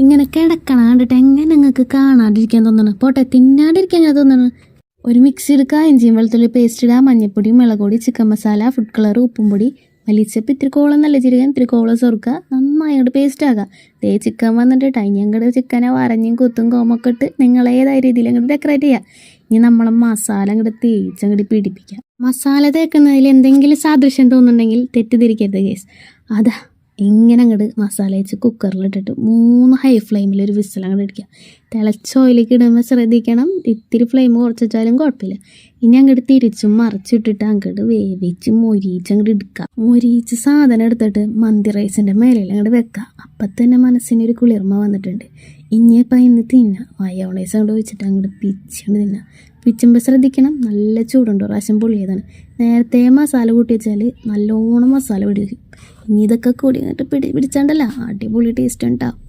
ഇങ്ങനെ കിടക്കണ കണ്ടിട്ട് എങ്ങനെ നിങ്ങൾക്ക് കാണാണ്ടിരിക്കാൻ തോന്നണം? പോട്ടെ, തിന്നാണ്ടിരിക്കാൻ ഞാൻ തോന്നണം. ഒരു മിക്സി എടുക്കുക, ഇഞ്ചിയും വെളുത്തുള്ളി പേസ്റ്റ് ഇടുക, മഞ്ഞൾപ്പൊടി, മുളകുപൊടി, ചിക്കൻ മസാല, ഫുഡ് കളർ, ഉപ്പും പൊടി, മല്ലിച്ചപ്പ്, ഇത്തിരി കോളം, നല്ല ജീരകം, ഇത്തിരി കോളം ചേർക്കുക, നന്നായി അങ്ങോട്ട് പേസ്റ്റ് ആക്കുക. ചിക്കൻ വന്നിട്ട് അങ്ങോട്ട് ചിക്കനെ വരഞ്ഞും കുത്തും കോമൊക്കെ ഇട്ട് നിങ്ങൾ ഏതായ രീതിയിൽ അങ്ങോട്ട് ഡെക്കറേറ്റ് ചെയ്യുക. ഇനി നമ്മൾ മസാല അങ്ങോട്ട് തേച്ചങ്ങോട്ട് പിടിപ്പിക്കുക. മസാല തേക്കുന്നതിൽ എന്തെങ്കിലും സാദൃശ്യം തോന്നുന്നുണ്ടെങ്കിൽ തെറ്റിദ്ധരിക്കരുത് കേസ്. അതാ ഇങ്ങനെ അങ്ങോട്ട് മസാല വെച്ച് കുക്കറിലിട്ടിട്ട് 3 ഹൈ ഫ്ലെയിമിൽ ഒരു വിസിൽ അങ്ങോട്ട് അടിക്കുക. തിളച്ച ഓയിലേക്ക് ഇടുമ്പോൾ ശ്രദ്ധിക്കണം, ഇത്തിരി ഫ്ലെയിം കുറച്ച് വെച്ചാലും കുഴപ്പമില്ല. ഇനി അങ്ങോട്ട് തിരിച്ചും മറിച്ചിട്ടിട്ട് അങ്ങോട്ട് വേവിച്ച് മൊരിച്ച് അങ്ങോട്ട് എടുക്കുക. മൊരിച്ച് സാധനം എടുത്തിട്ട് മന്തി റൈസിൻ്റെ മേലെ അങ്ങോട്ട് വെക്കുക. അപ്പം തന്നെ മനസ്സിനൊരു കുളിർമ വന്നിട്ടുണ്ട്. ഇനിയിപ്പോൾ ഇന്ന് തിന്നുക. മയോണൈസ് അങ്ങോട്ട് വെച്ചിട്ട് അങ്ങോട്ട് പിച്ചുകൊണ്ട് തിന്നുക. പിച്ചുമ്പോൾ ശ്രദ്ധിക്കണം, നല്ല ചൂടുണ്ട്, പ്രാവശ്യം പൊള്ളിയതാണ്. നേരത്തെ മസാല കൂട്ടി വെച്ചാൽ നല്ലോണം മസാല പിടിക്കും. ഇനി ഇതൊക്കെ കൂടി അങ്ങോട്ട് പിടിച്ചാണ്ടല്ല അടിപൊളി ടേസ്റ്റ് ഉണ്ടാവും.